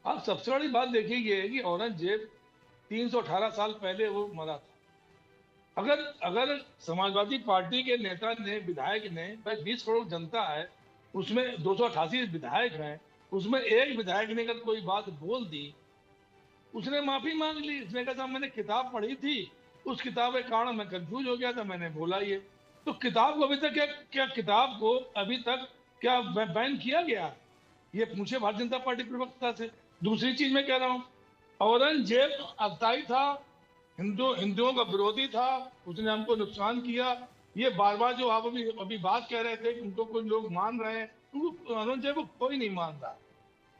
आप सबसे बड़ी बात देखिए ये है कि औरंगजेब 318 साल पहले वो मरा था। अगर अगर समाजवादी पार्टी के नेता ने, विधायक ने, भाई 20 करोड़ जनता है, उसमें 288 विधायक हैं, उसमें एक विधायक ने अगर कोई बात बोल दी, उसने माफी मांग ली, उसने कहा था मैंने किताब पढ़ी थी, उस किताब के कारण मैं कंफ्यूज हो गया था, मैंने बोला ये। तो किताब को अभी तक क्या क्या किताब को अभी तक क्या बैन किया गया? ये पूछे भारतीय जनता पार्टी प्रवक्ता से। दूसरी चीज मैं कह रहा हूँ, औरंगजेब अफताई था, हिंदुओं का विरोधी था, उसने हमको नुकसान किया। ये बार बार जो आप अभी अभी बात कह रहे थे कि उनको कुछ लोग मान रहे हैं, उनको औरंगजेब को कोई नहीं मान रहा।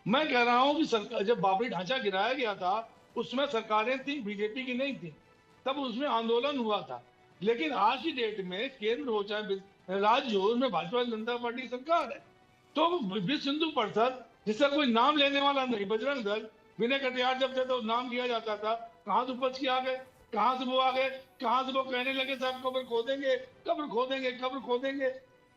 मैं कह रहा हूँ कि सरकार, जब बाबरी ढांचा गिराया गया था, उसमें सरकारें थी, बीजेपी की नहीं थी, तब उसमें आंदोलन हुआ था। लेकिन आज की डेट में केंद्र हो चाहे राज्य हो, उसमें भाजपा जनता पार्टी की सरकार है। तो विश्व हिंदू परिषद, जिसका कोई नाम लेने वाला नहीं, बजरंग दल, विनय कटियार जब थे तो नाम लिया जाता था, कहाँ से उपज किया आ गए, कहाँ से वो आ गए, कहाँ से वो कहने लगे साहब कब्र खोदेंगे, कब्र खोदेंगे, कब्र खोदेंगे।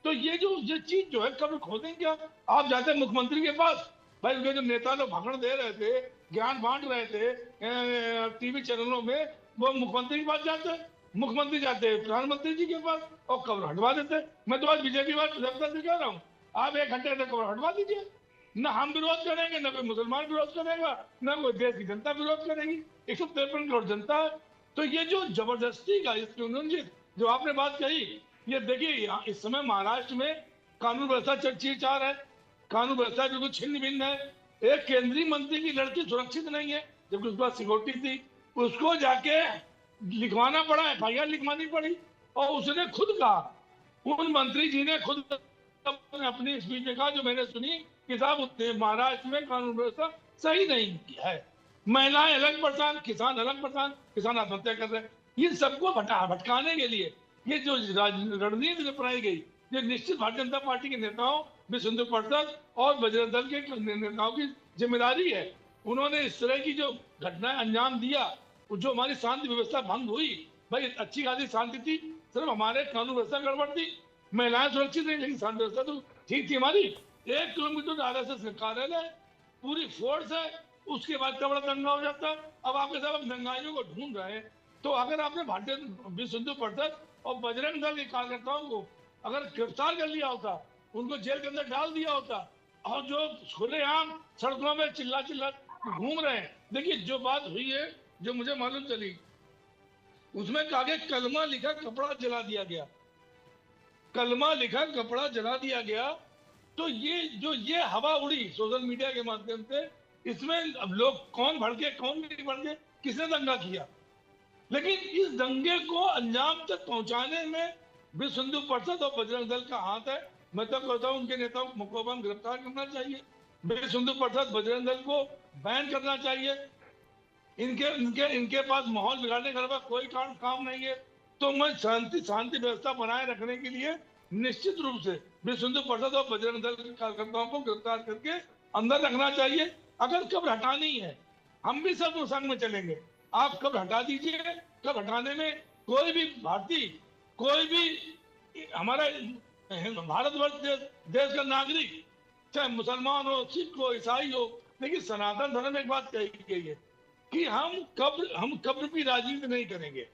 तो ये चीज जो है, कब्र खोदेंगे क्या? आप जाते हैं मुख्यमंत्री के पास, भाई उनके जो नेता लोग भाषण दे रहे थे, ज्ञान बांट रहे थे टीवी चैनलों में, वो मुख्यमंत्री के पास जाते हैं, मुख्यमंत्री जाते हैं प्रधानमंत्री जी के पास और कब्र हटवा देते हैं। मैं तो आज बीजेपी बात से कह रहा हूँ, आप 1 घंटे तक कब्र हटवा दीजिए, ना हम विरोध करेंगे, ना कोई मुसलमान विरोध करेगा, ना कोई देश की जनता विरोध करेगी। 153 करोड़ जनता है। तो ये जो जबरदस्ती का जो आपने बात कही, ये देखिए इस समय महाराष्ट्र में कानून व्यवस्था चीर है, कानून व्यवस्था बिल्कुल छिन्न भिन्न है। एक केंद्रीय मंत्री की लड़की सुरक्षित नहीं है, जबकि उसके पास सिक्योरिटी थी, उसको जाके लिखवाना पड़ा, FIR लिखवानी पड़ी। और उसने खुद कहा, उन मंत्री जी ने खुद अपनी स्पीच में कहा, जो मैंने सुनी, कि साहब महाराष्ट्र में कानून व्यवस्था सही नहीं है, महिलाएं अलग परेशान, किसान अलग परेशान, किसान आत्महत्या कर रहे हैं। ये सबको भटकाने के लिए ये जो रणनीति अपनाई गई, ये निश्चित भारतीय जनता पार्टी के नेताओं, विश्व हिंदू परिषद और बजरंग दल के नेताओं की जिम्मेदारी है। उन्होंने इस तरह की जो घटनाएं अंजाम दिया, जो हमारी शांति व्यवस्था भंग हुई, भाई अच्छी खासी शांति थी, सिर्फ हमारे कानून व्यवस्था गड़बड़ थी, महिलाएं सुरक्षित नहीं, लेकिन शांति व्यवस्था तो ठीक थी हमारी। 1 किलोमीटर RSS कार्यालय, पूरी फोर्स है, उसके बाद का बड़ा दंगा हो जाता है। अब आपके साथ दंगाइयों को ढूंढ रहे हैं। तो अगर आपने भारतीय विश्व हिंदू परिषद और बजरंग दल के कार्यकर्ताओं को अगर गिरफ्तार कर लिया होता, उनको जेल के अंदर डाल दिया होता, और जो खुलेआम सड़कों में चिल्ला चिल्ला घूम रहे हैं, देखिए जो बात हुई है, जो मुझे मालूम चली, उसमें आगे कलमा लिखा कपड़ा जला दिया गया, कलमा लिखा कपड़ा जला दिया गया। तो ये हवा उड़ी सोशल मीडिया के माध्यम से, इसमें अब लोग कौन भड़के कौन नहीं भड़के, किसने दंगा किया, लेकिन इस दंगे को अंजाम तक पहुंचाने में विश्व हिंदू परिषद और बजरंग दल का हाथ है। मैं तो कहता हूं उनके नेताओं को मुकम्मल गिरफ्तार करना चाहिए, विश्व हिंदू परिषद बजरंग दल को बैन करना चाहिए। इनके इनके इनके पास माहौल बिगाड़ने का कोई काम नहीं है। तो मैं शांति व्यवस्था बनाए रखने के लिए निश्चित रूप से विश्व हिंदू परिषद और बजरंग दल के कार्यकर्ताओं को गिरफ्तार करके अंदर रखना चाहिए। अगर कब्र हटानी है, हम भी सब संग में चलेंगे, आप कब्र हटा दीजिए। कब्र हटाने में कोई भी भारतीय, कोई भी हमारा भारतवर्ष देश का नागरिक, चाहे मुसलमान हो, सिख हो, ईसाई हो, लेकिन सनातन धर्म एक बात कही गई है कि हम कब्र की राजनीति नहीं करेंगे।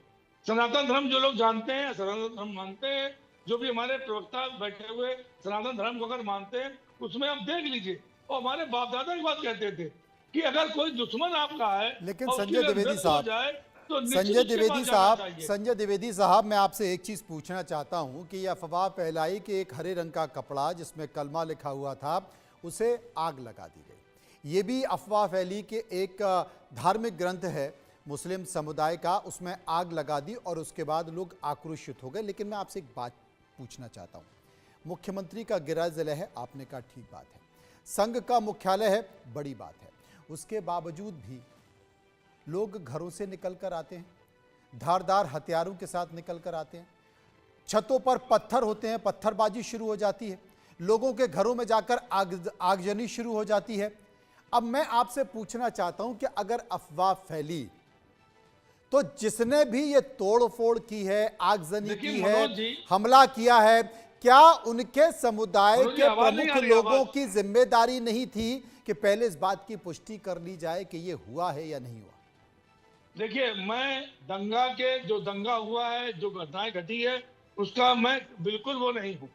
सनातन धर्म जो लोग जानते हैं, सनातन धर्म मानते हैं, जो भी हमारे प्रवक्ता बैठे हुए सनातन धर्म को अगर मानते हैं, उसमें आप देख लीजिए। और हमारे बाप दादा की बात कहते थे कि अगर कोई दुश्मन आपका है, लेकिन और संजय द्विवेदी साहब, तो संजय द्विवेदी साहब, मैं आपसे एक चीज पूछना चाहता हूं कि यह अफवाह फैलाई कि एक हरे रंग का कपड़ा जिसमें कलमा लिखा हुआ था, उसे आग लगा दी गई। ये भी अफवाह फैली कि एक धार्मिक ग्रंथ है मुस्लिम समुदाय का, उसमें आग लगा दी और उसके बाद लोग आक्रोशित हो गए। लेकिन मैं आपसे एक बात पूछना चाहता हूं, मुख्यमंत्री का गृह जिला है, आपने कहा ठीक बात है, संघ का मुख्यालय है, बड़ी बात है, उसके बावजूद भी लोग घरों से निकल कर आते हैं, धारदार हथियारों के साथ निकल कर आते हैं, छतों पर पत्थर होते हैं, पत्थरबाजी शुरू हो जाती है, लोगों के घरों में जाकर आगजनी शुरू हो जाती है। अब मैं आपसे पूछना चाहता हूं कि अगर अफवाह फैली तो जिसने भी ये तोड़फोड़ की है, आगजनी की है, हमला किया है, क्या उनके समुदाय के प्रमुख लोगों की जिम्मेदारी नहीं थी कि पहले इस बात की पुष्टि कर ली जाए कि ये हुआ है या नहीं हुआ? देखिए, मैं दंगा के जो दंगा हुआ है, जो घटनाएं घटी है, उसका मैं बिल्कुल वो नहीं हूँ।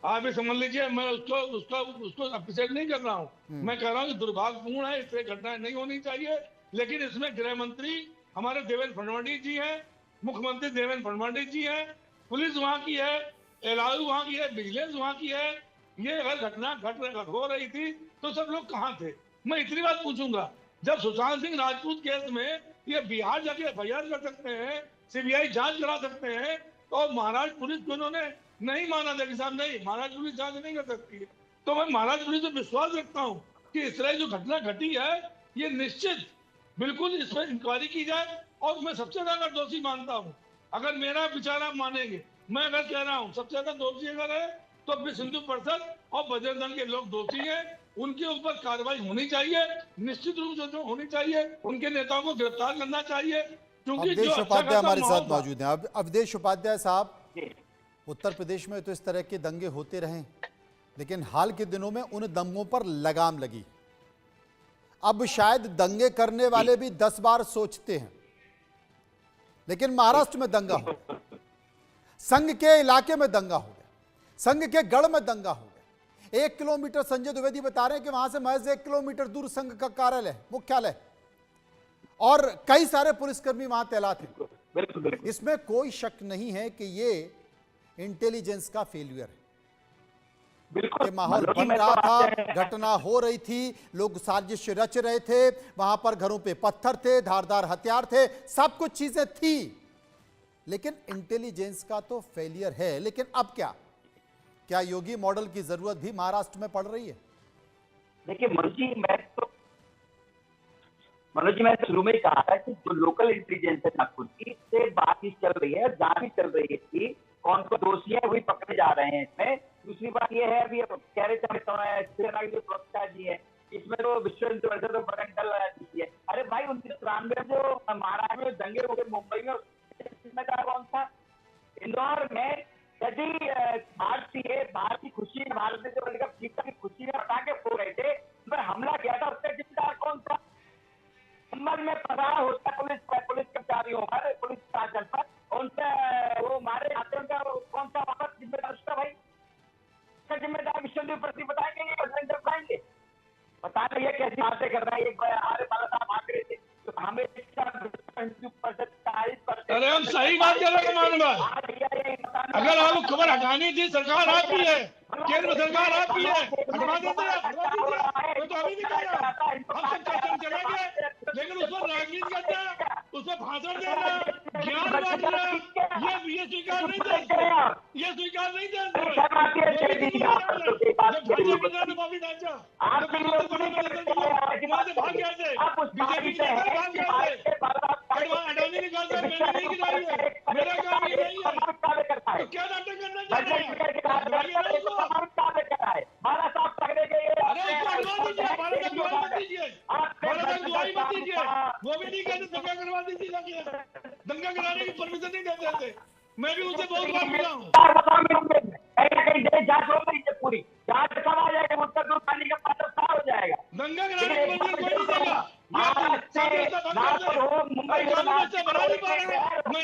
आप ये समझ लीजिए, मैं उसको उसको उसको अप्रिशिएट नहीं कर रहा हूँ। मैं कह रहा हूँ कि दुर्भाग्यपूर्ण है, इससे घटनाएं नहीं होनी चाहिए। लेकिन इसमें गृह मंत्री हमारे देवेंद्र फडणवीस जी हैं, मुख्यमंत्री देवेंद्र फडणवीस जी हैं, पुलिस वहां की है, एलआईयू वहां की है, विजिलेंस वहां की है। ये अगर घटना हो रही थी तो सब लोग कहाँ थे? मैं इतनी बात पूछूंगा, जब सुशांत सिंह राजपूत केस में ये बिहार जाके एफआईआर कर सकते हैं, सीबीआई जांच करा सकते हैं, तो महाराष्ट्र पुलिस को इन्होंने नहीं माना था कि साहब नहीं, महाराष्ट्र पुलिस जांच नहीं कर सकती है। तो मैं महाराष्ट्र पुलिस पे विश्वास रखता हूँ कि इस तरह जो घटना घटी है, ये निश्चित बिल्कुल इस पर इंक्वायरी की जाए। और मैं सबसे ज्यादा दोषी मानता हूँ, अगर मेरा विचार आप मानेंगे, मैं अगर कह रहा हूँ सबसे ज्यादा दोषी अगर है तो विश्व हिंदू परिषद और बजरंग दल के लोग दोषी हैं। उनके ऊपर कार्रवाई होनी चाहिए, निश्चित रूप से जो होनी चाहिए। उनके नेताओं को गिरफ्तार करना चाहिए, क्योंकि जो अवधेश अच्छा उपाध्याय खासा हमारे माहौल साथ था। मौजूद हैं। अब अवधेश उपाध्याय साहब, उत्तर प्रदेश में तो इस तरह के दंगे होते रहे, लेकिन हाल के दिनों में उन दंगों पर लगाम लगी। अब शायद दंगे करने वाले भी 10 बार सोचते हैं, लेकिन महाराष्ट्र में दंगा हो गया, संघ के इलाके में दंगा हो गया, संघ के गढ़ में दंगा हो गया। 1 किलोमीटर, संजय द्विवेदी बता रहे हैं कि वहां से महज 1 किलोमीटर दूर संघ का कार्यालय, मुख्यालय, और कई सारे पुलिसकर्मी वहां तैनात हैं। इसमें कोई शक नहीं है कि ये इंटेलिजेंस का फेलियर है। कि माहौल बन रहा था, घटना हो रही थी, लोग साजिश रच रहे थे, वहां पर घरों पे पत्थर थे, धारदार हथियार थे, सब कुछ चीजें थी, लेकिन इंटेलिजेंस का तो फेलियर है। लेकिन अब क्या योगी मॉडल की जरूरत भी महाराष्ट्र में पड़ रही है? देखिए मनोज जी, मैंने शुरू में ही कहा था कि जो लोकल इंटेलिजेंस है नागपुर की, से बातचीत चल रही है, जांच भी चल रही है कि कौन कौन दोषी है, वही पकड़े जा रहे हैं इसमें। दूसरी बात ये है, अभी कह रहे थे जो प्रवक्ता जी है, इसमें तो विश्व हिंदू परिषद तो बजरंग दल है। अरे भाई, 1993 जो महाराष्ट्र में दंगे हो गए मुंबई में, जिम्मेदार कौन था? इंदौर में यदि भारत की खुशी, भारत ने जो वर्ल्ड कप जीता की खुशी में पटाखे फोड़ रहे थे, उस पर हमला किया था, उसका जिम्मेदार कौन था? नंबर में पसारा होता पुलिस कर्मचारियों पर, पुलिस शासन पर, उनसे वो मारे जाते हैं, उनका कौन सा वक्त जिम्मेदार उसका? भाई उसका जिम्मेदार विश्व हिंदू परिषद बताएंगे, ये बजरंग दल बताएंगे? बता रही है कैसी बातें कर रहा है। एक हमारे बाला साहब आग रहे थे तो हमें हिंदू परिषद का, अरे हम सही बात कर रहे हैं मान, अगर आपको खबर हटानी थी, सरकार आपकी है, केंद्र सरकार आपकी है, हटवा देते हैं, तो अभी भी कह रहा हूं, हम सब चर्चा में चले गए, लेकिन उस पर राजनीति करना है, उस पर भाषण देना, ज्ञान बांटना, ये स्वीकार नहीं देते, ये स्वीकार नहीं देते। जब भाजपा के साथ माफी ढांचा, वहां से भाग गए थे, बीजेपी के नेता भाग गए थे, अडानी ने कहा था मैंने नहीं गिराई है, मेरा काम ये नहीं है, तो क्या नाटक करना चाह रहे हैं? अरे उसको हटवा दीजिए, भारत तक दुआई मत दीजिए, भारत तक दुआई मत दीजिए। वो भी नहीं कहते दंगा करवा दीजिए, जाके दंगा कराने की परमिशन नहीं देते थे। मैं भी उनसे बहुत बार मिला हूँ। कहीं ना कहीं जांच हो रही है, पूरी जांच कब आ जाएगा, उसका दूध पानी का पात्र साफ हो जाएगा। दंगा कराने की परमिशन कोई नहीं देगा। मुंबई बना नहीं पा रहे हैं, मैं